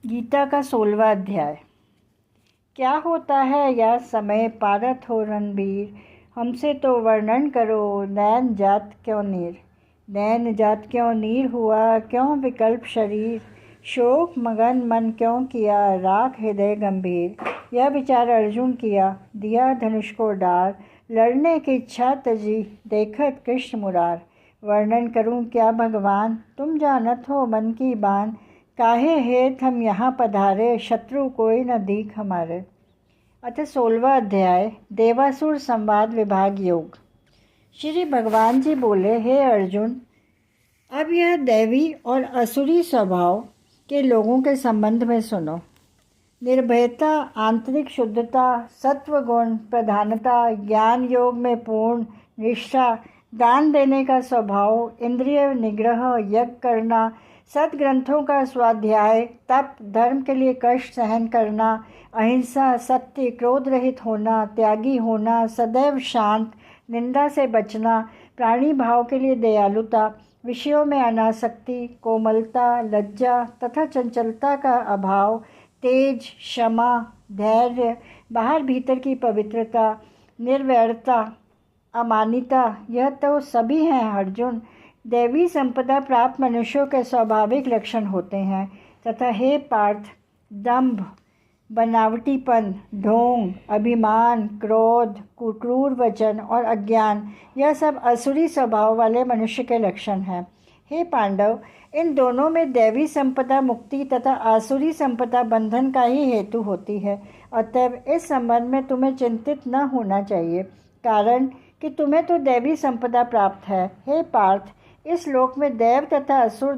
गीता का 16वां अध्याय। क्या होता है या समय पारत हो रणबीर, हमसे तो वर्णन करो नैन जात क्यों नीर। नैन जात क्यों नीर हुआ, क्यों विकल्प शरीर, शोक मगन मन क्यों किया, राख हृदय गंभीर। यह विचार अर्जुन किया, दिया धनुष को डार, लड़ने की इच्छा तजी, देखत कृष्ण मुरार। वर्णन करूं क्या भगवान, तुम जानत हो मन की बान, काहे हेत हम यहाँ पधारे, शत्रु कोई न दीख हमारे। अतः 16वां अध्याय देवासुर संवाद विभाग योग। श्री भगवान जी बोले, हे अर्जुन, अब यह दैवी और असुरी स्वभाव के लोगों के संबंध में सुनो। निर्भयता, आंतरिक शुद्धता, सत्व गुण प्रधानता, ज्ञान योग में पूर्ण निष्ठा, दान देने का स्वभाव, इंद्रिय निग्रह, यज्ञ करना, सद्ग्रंथों का स्वाध्याय, तप, धर्म के लिए कष्ट सहन करना, अहिंसा, सत्य, क्रोध रहित होना, त्यागी होना, सदैव शांत, निंदा से बचना, प्राणी भाव के लिए दयालुता, विषयों में अनासक्ति, कोमलता, लज्जा तथा चंचलता का अभाव, तेज, क्षमा, धैर्य, बाहर भीतर की पवित्रता, निर्वैरता, अमानिता, यह तो सभी हैं अर्जुन। दैवी संपदा प्राप्त मनुष्यों के स्वाभाविक लक्षण होते हैं तथा हे पार्थ, दंभ, बनावटीपन, ढोंग, अभिमान, क्रोध, कुक्रूर वचन और अज्ञान, यह सब असुरी स्वभाव वाले मनुष्य के लक्षण हैं। हे पांडव, इन दोनों में दैवी संपदा मुक्ति तथा आसुरी संपदा बंधन का ही हेतु होती है। अतएव इस संबंध में तुम्हें चिंतित न होना चाहिए, कारण कि तुम्हें तो दैवी संपदा प्राप्त है। हे पार्थ, इस लोक में देव तथा असुर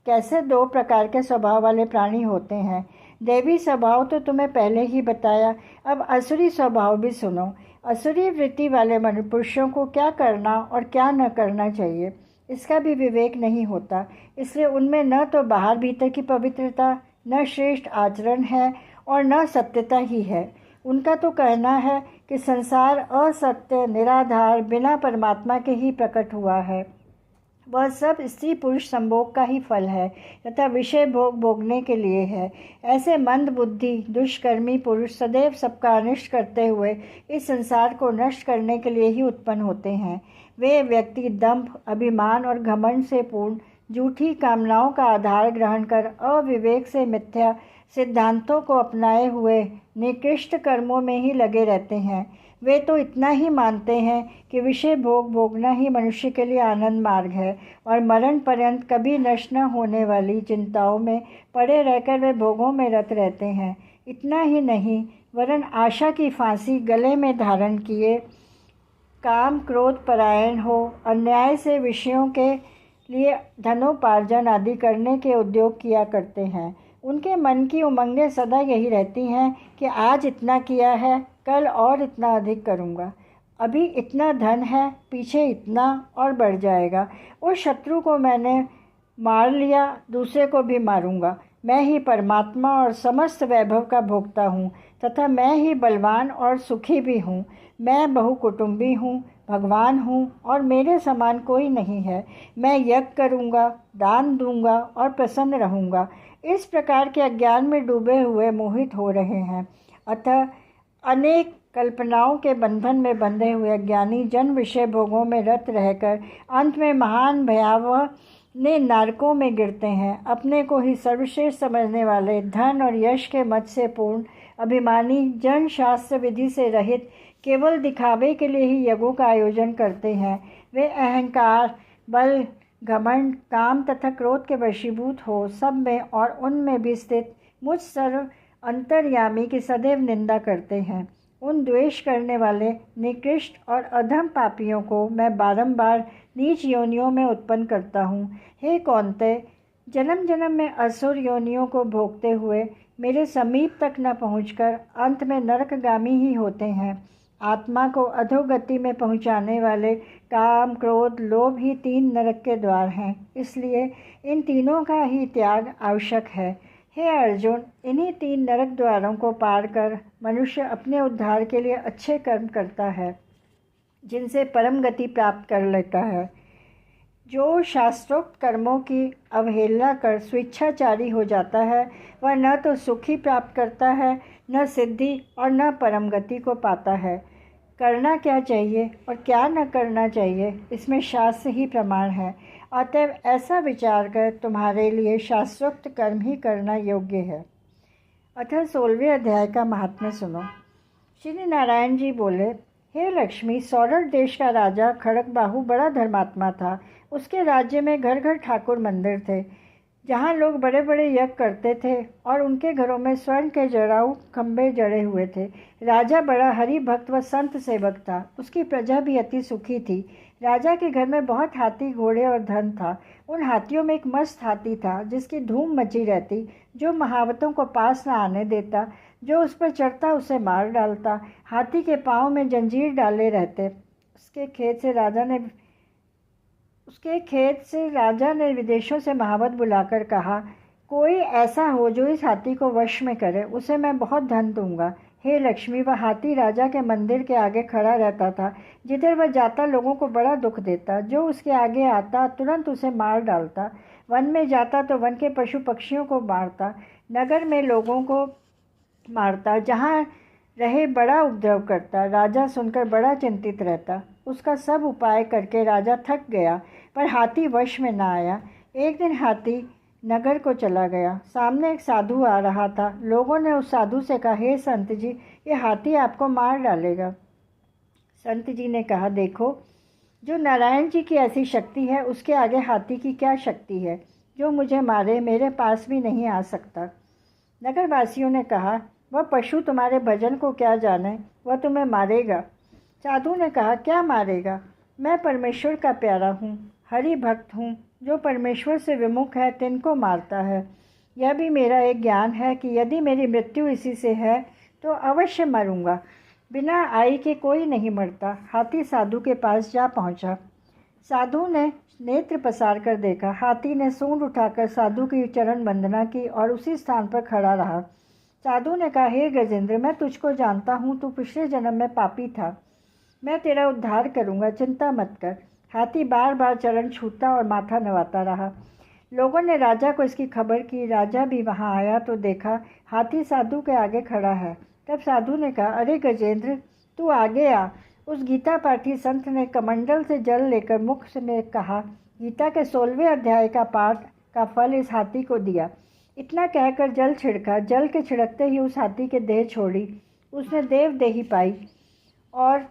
कैसे दो प्रकार के स्वभाव वाले प्राणी होते हैं। दैवी स्वभाव तो तुम्हें पहले ही बताया, अब असुरी स्वभाव भी सुनो। असुरी वृत्ति वाले मनुष्यों को क्या करना और क्या न करना चाहिए, इसका भी विवेक नहीं होता। इसलिए उनमें न तो बाहर भीतर की पवित्रता, न श्रेष्ठ आचरण है और न सत्यता ही है। उनका तो कहना है कि संसार असत्य, निराधार, बिना परमात्मा के ही प्रकट हुआ है। वह सब स्त्री पुरुष संभोग का ही फल है तथा विषय भोग भोगने के लिए है। ऐसे मंद बुद्धि दुष्कर्मी पुरुष सदैव सबका अनिष्ट करते हुए इस संसार को नष्ट करने के लिए ही उत्पन्न होते हैं। वे व्यक्ति दंभ, अभिमान और घमंड से पूर्ण झूठी कामनाओं का आधार ग्रहण कर अविवेक से मिथ्या सिद्धांतों को अपनाए हुए निकृष्ट कर्मों में ही लगे रहते हैं। वे तो इतना ही मानते हैं कि विषय भोग भोगना ही मनुष्य के लिए आनंद मार्ग है और मरण पर्यंत कभी नष्ट न होने वाली चिंताओं में पड़े रहकर वे भोगों में रत रहते हैं। इतना ही नहीं, वरन आशा की फांसी गले में धारण किए काम क्रोध परायण हो, अन्याय से विषयों के लिए धनोपार्जन आदि करने के उद्योग किया करते हैं। उनके मन की उमंगें सदा यही रहती हैं कि आज इतना किया है, कल और इतना अधिक करूँगा, अभी इतना धन है, पीछे इतना और बढ़ जाएगा, उस शत्रु को मैंने मार लिया, दूसरे को भी मारूंगा, मैं ही परमात्मा और समस्त वैभव का भोक्ता हूँ तथा मैं ही बलवान और सुखी भी हूँ। मैं बहुकुटुंबी हूँ, भगवान हूँ और मेरे समान कोई नहीं है। मैं यज्ञ करूँगा, दान दूंगा और प्रसन्न रहूँगा। इस प्रकार के अज्ञान में डूबे हुए मोहित हो रहे हैं। अतः अनेक कल्पनाओं के बंधन में बंधे हुए अज्ञानी जन विषय भोगों में रत रहकर अंत में महान भयावह ने नरकों में गिरते हैं। अपने को ही सर्वश्रेष्ठ समझने वाले, धन और यश के मद से पूर्ण, अभिमानी जन शास्त्र विधि से रहित केवल दिखावे के लिए ही यज्ञों का आयोजन करते हैं। वे अहंकार, बल, घमंड, काम तथा क्रोध के वशीभूत हो सब में और उनमें भी स्थित मुझ सर्व अंतर्यामी की सदैव निंदा करते हैं। उन द्वेष करने वाले निकृष्ट और अधम पापियों को मैं बारंबार नीच योनियों में उत्पन्न करता हूँ। हे कौन्तेय, जन्म जन्म में असुर योनियों को भोगते हुए मेरे समीप तक न पहुँचकर अंत में नरकगामी ही होते हैं। आत्मा को अधोगति में पहुँचाने वाले काम, क्रोध, लोभ ही 3 नरक के द्वार हैं। इसलिए इन तीनों का ही त्याग आवश्यक है। हे अर्जुन, इन्हीं 3 नरक द्वारों को पार कर मनुष्य अपने उद्धार के लिए अच्छे कर्म करता है, जिनसे परम गति प्राप्त कर लेता है। जो शास्त्रोक्त कर्मों की अवहेलना कर स्वेच्छाचारी हो जाता है वह न तो सुखी प्राप्त करता है, न सिद्धि और न परम गति को पाता है। करना क्या चाहिए और क्या न करना चाहिए, इसमें शास्त्र ही प्रमाण है। अतएव ऐसा विचार कर तुम्हारे लिए शास्त्रोक्त कर्म ही करना योग्य है। अतः 16वें अध्याय का महात्म्य सुनो। श्री नारायण जी बोले, हे लक्ष्मी, सौरठ देश का राजा खड़गबाहु बड़ा धर्मात्मा था। उसके राज्य में घर घर ठाकुर मंदिर थे, जहाँ लोग बड़े बड़े यज्ञ करते थे और उनके घरों में स्वर्ण के जड़ाऊ खंभे जड़े हुए थे। राजा बड़ा हरि भक्त व संत सेवक था। उसकी प्रजा भी अति सुखी थी। राजा के घर में बहुत हाथी, घोड़े और धन था। उन हाथियों में एक मस्त हाथी था जिसकी धूम मची रहती, जो महावतों को पास न आने देता। जो उस पर चढ़ता उसे मार डालता। हाथी के पाँव में जंजीर डाले रहते। उसके खेत से राजा ने विदेशों से महावत बुलाकर कहा, कोई ऐसा हो जो इस हाथी को वश में करे, उसे मैं बहुत धन दूंगा। हे लक्ष्मी, वह हाथी राजा के मंदिर के आगे खड़ा रहता था। जिधर वह जाता लोगों को बड़ा दुख देता। जो उसके आगे आता तुरंत उसे मार डालता। वन में जाता तो वन के पशु पक्षियों को मारता। नगर में लोगों को मारता, जहाँ रहे बड़ा उपद्रव करता। राजा सुनकर बड़ा चिंतित रहता। उसका सब उपाय करके राजा थक गया, पर हाथी वश में न आया। एक दिन हाथी नगर को चला गया। सामने एक साधु आ रहा था। लोगों ने उस साधु से कहा, हे संत जी, ये हाथी आपको मार डालेगा। संत जी ने कहा, देखो, जो नारायण जी की ऐसी शक्ति है उसके आगे हाथी की क्या शक्ति है। जो मुझे मारे मेरे पास भी नहीं आ सकता। नगरवासियों ने कहा, वह पशु तुम्हारे भजन को क्या जाने, वह तुम्हें मारेगा। साधु ने कहा, क्या मारेगा? मैं परमेश्वर का प्यारा हूँ, हरि भक्त हूँ। जो परमेश्वर से विमुख है तिनको मारता है। यह भी मेरा एक ज्ञान है कि यदि मेरी मृत्यु इसी से है तो अवश्य मरूंगा। बिना आई के कोई नहीं मरता। हाथी साधु के पास जा पहुँचा। साधु ने नेत्र पसार कर देखा। हाथी ने सूंड उठाकर साधु की चरण वंदना की और उसी स्थान पर खड़ा रहा। साधु ने कहा, हे गजेंद्र, मैं तुझको जानता हूँ। तू पिछले जन्म में पापी था। मैं तेरा उद्धार करूँगा, चिंता मत कर। हाथी बार बार चरण छूता और माथा नवाता रहा। लोगों ने राजा को इसकी खबर की। राजा भी वहाँ आया तो देखा हाथी साधु के आगे खड़ा है। तब साधु ने कहा, अरे गजेंद्र, तू आगे आ। उस गीता पाठी संत ने कमंडल से जल लेकर मुख में कहा, गीता के 16वें अध्याय का पाठ का फल इस हाथी को दिया। इतना कहकर जल छिड़का। जल के छिड़कते ही उस हाथी के देह छोड़ी। उसने देवदेही पाई और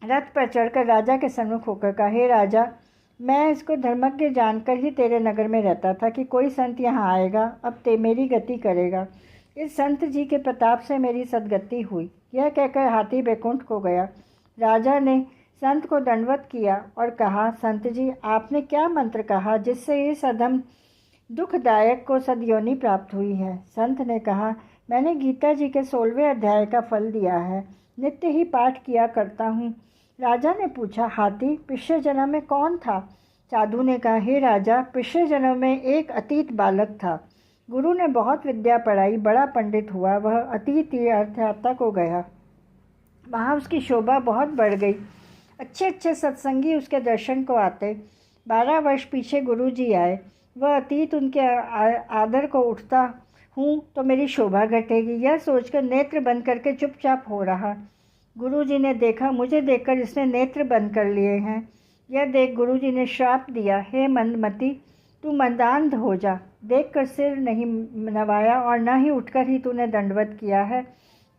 रथ पर चढ़कर राजा के सम्मुख होकर कहा, हे राजा, मैं इसको धर्मज्ञ जानकर ही तेरे नगर में रहता था कि कोई संत यहाँ आएगा, अब मेरी गति करेगा। इस संत जी के प्रताप से मेरी सदगति हुई। यह कहकर हाथी बैकुंठ को गया। राजा ने संत को दंडवत किया और कहा, संत जी, आपने क्या मंत्र कहा जिससे इस अधम दुखदायक को सदयोनि प्राप्त हुई है? संत ने कहा, मैंने गीता जी के 16वें अध्याय का फल दिया है, नित्य ही पाठ किया करता हूँ। राजा ने पूछा, हाथी, पिछले जन्म में कौन था? साधु ने कहा, हे राजा, पिछले जन्म में एक अतीत बालक था। गुरु ने बहुत विद्या पढ़ाई, बड़ा पंडित हुआ। वह अतीत तीर्थयात्रा को गया। वहाँ उसकी शोभा बहुत बढ़ गई। अच्छे अच्छे सत्संगी उसके दर्शन को आते। 12 वर्ष पीछे गुरु जी आए। वह अतीत उनके आदर को उठता हूँ तो मेरी शोभा घटेगी, यह सोचकर नेत्र बंद करके चुपचाप हो रहा। गुरुजी ने देखा, मुझे देखकर इसने नेत्र बंद कर लिए हैं। यह देख गुरुजी ने श्राप दिया, हे मंदमती, तू मंदांध हो जा। देखकर सिर नहीं नवाया और न ही उठकर ही तूने दंडवत किया है।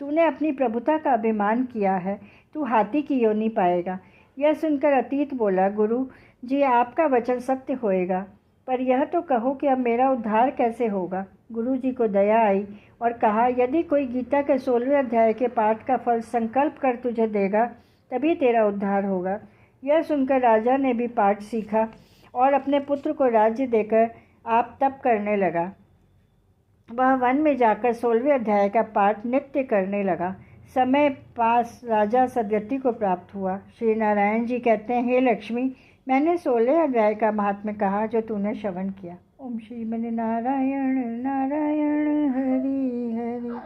तूने अपनी प्रभुता का अभिमान किया है। तू हाथी की योनि पाएगा। यह सुनकर अतीत बोला, गुरु जी, आपका वचन सत्य होएगा, पर यह तो कहो कि अब मेरा उद्धार कैसे होगा? गुरु जी को दया आई और कहा, यदि कोई गीता के 16वें अध्याय के पाठ का फल संकल्प कर तुझे देगा तभी तेरा उद्धार होगा। यह सुनकर राजा ने भी पाठ सीखा और अपने पुत्र को राज्य देकर आप तप करने लगा। वह वन में जाकर 16वें अध्याय का पाठ नित्य करने लगा। समय पास राजा सदगति को प्राप्त हुआ। श्री नारायण जी कहते हैं, हे लक्ष्मी, मैंने 16 अध्याय का महात्म्य कहा जो तूने श्रवण किया। ओम श्री मन नारायण नारायण हरि हरि।